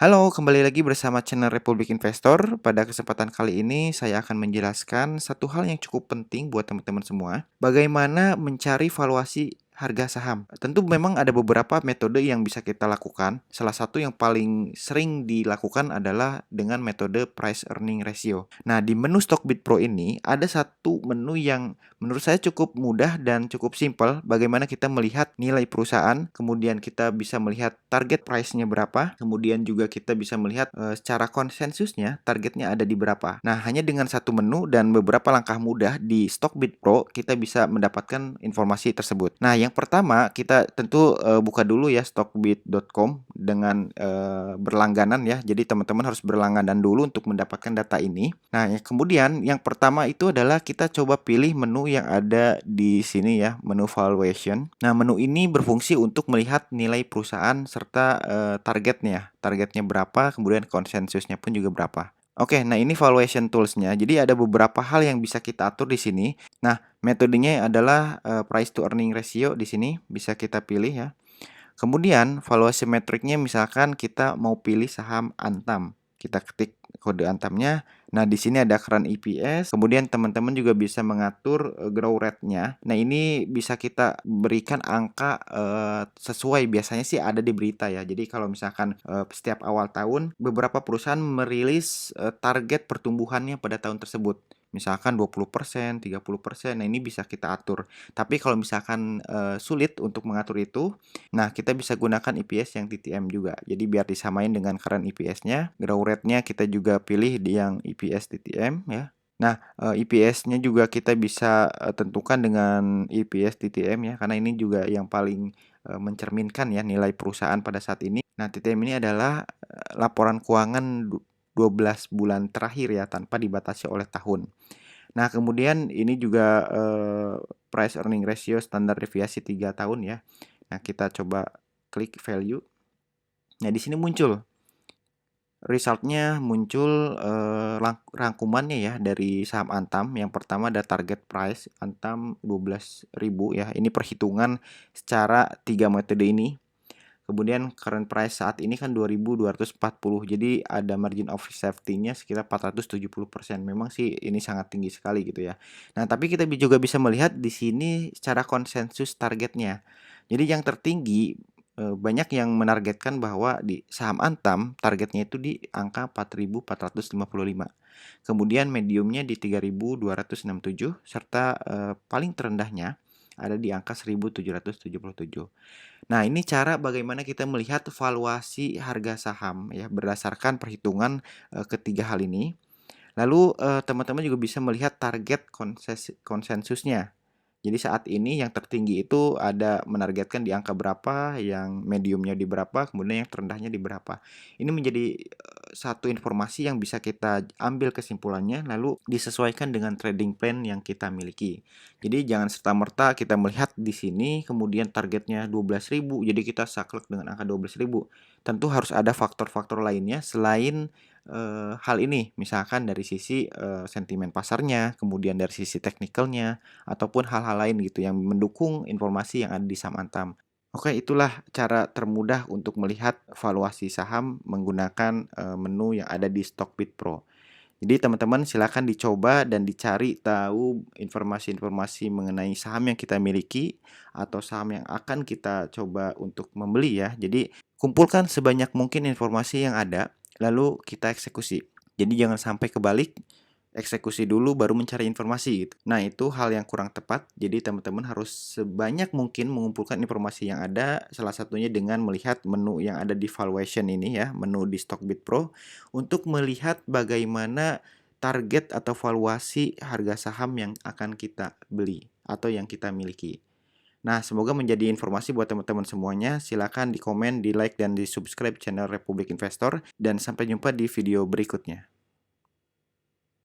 Halo, kembali lagi bersama channel Republik Investor. Pada kesempatan kali ini saya akan menjelaskan satu hal yang cukup penting buat teman-teman semua. Bagaimana mencari valuasi harga saham. Tentu memang ada beberapa metode yang bisa kita lakukan. Salah satu yang paling sering dilakukan adalah dengan metode price earning ratio. Nah, di menu Stockbit Pro ini ada satu menu yang menurut saya cukup mudah dan cukup simpel. Bagaimana kita melihat nilai perusahaan, kemudian kita bisa melihat target price-nya berapa, kemudian juga kita bisa melihat secara konsensusnya targetnya ada di berapa. Nah, hanya dengan satu menu dan beberapa langkah mudah di Stockbit Pro kita bisa mendapatkan informasi tersebut. Nah, yang pertama kita tentu buka dulu ya stockbit.com dengan berlangganan ya. Jadi teman-teman harus berlangganan dulu untuk mendapatkan data ini. Nah, kemudian yang pertama itu adalah kita coba pilih menu yang ada di sini ya, menu valuation. Nah, menu ini berfungsi untuk melihat nilai perusahaan serta targetnya. Targetnya berapa, kemudian konsensusnya pun juga berapa. Oke, nah ini valuation tools-nya. Jadi ada beberapa hal yang bisa kita atur di sini. Nah, metodenya adalah price to earning ratio di sini bisa kita pilih ya. Kemudian valuasi metriknya misalkan kita mau pilih saham Antam. Kita ketik kode Antamnya. Nah, di sini ada current EPS. Kemudian teman-teman juga bisa mengatur growth rate-nya. Nah, ini bisa kita berikan angka sesuai biasanya sih ada di berita ya. Jadi kalau misalkan setiap awal tahun beberapa perusahaan merilis target pertumbuhannya pada tahun tersebut. Misalkan 20%, 30%. Nah, ini bisa kita atur. Tapi kalau misalkan sulit untuk mengatur itu, nah kita bisa gunakan EPS yang TTM juga. Jadi biar disamain dengan current EPS-nya, growth rate-nya kita juga pilih di yang EPS TTM ya. Nah, EPS-nya juga kita bisa tentukan dengan EPS TTM ya, karena ini juga yang paling mencerminkan ya nilai perusahaan pada saat ini. Nah, TTM ini adalah laporan keuangan 12 bulan terakhir ya tanpa dibatasi oleh tahun. Nah, kemudian ini juga price earning ratio standar deviasi 3 tahun ya. Nah, kita coba klik value. Nah, di sini muncul resultnya muncul rangkumannya ya dari saham Antam. Yang pertama ada target price Antam 12.000 ya. Ini perhitungan secara 3 metode ini. Kemudian current price saat ini kan 2.240. Jadi ada margin of safety-nya sekitar 470%. Memang sih ini sangat tinggi sekali gitu ya. Nah, tapi kita juga bisa melihat di sini secara konsensus targetnya. Jadi yang tertinggi banyak yang menargetkan bahwa di saham Antam targetnya itu di angka 4.455. Kemudian mediumnya di 3.267 serta paling terendahnya ada di angka 1.777. Nah, ini cara bagaimana kita melihat valuasi harga saham ya berdasarkan perhitungan ketiga hal ini. Lalu teman-teman juga bisa melihat target konsensusnya. Jadi saat ini yang tertinggi itu ada menargetkan di angka berapa, yang mediumnya di berapa, kemudian yang terendahnya di berapa. Ini menjadi satu informasi yang bisa kita ambil kesimpulannya lalu disesuaikan dengan trading plan yang kita miliki. Jadi jangan serta-merta kita melihat di sini kemudian targetnya 12.000, jadi kita saklek dengan angka 12.000. Tentu harus ada faktor-faktor lainnya selain hal ini, misalkan dari sisi sentimen pasarnya, kemudian dari sisi teknikalnya, ataupun hal-hal lain gitu yang mendukung informasi yang ada di saham Antam. Oke, itulah cara termudah untuk melihat valuasi saham menggunakan menu yang ada di Stockbit Pro. Jadi teman-teman silakan dicoba dan dicari tahu informasi-informasi mengenai saham yang kita miliki atau saham yang akan kita coba untuk membeli ya. Jadi kumpulkan sebanyak mungkin informasi yang ada, lalu kita eksekusi. Jadi jangan sampai kebalik, eksekusi dulu baru mencari informasi gitu. Nah, itu hal yang kurang tepat. Jadi teman-teman harus sebanyak mungkin mengumpulkan informasi yang ada, salah satunya dengan melihat menu yang ada di valuation ini ya, menu di Stockbit Pro untuk melihat bagaimana target atau valuasi harga saham yang akan kita beli atau yang kita miliki. Nah, semoga menjadi informasi buat teman-teman semuanya. Silakan di komen, di like, dan di subscribe channel Republik Investor. Dan sampai jumpa di video berikutnya.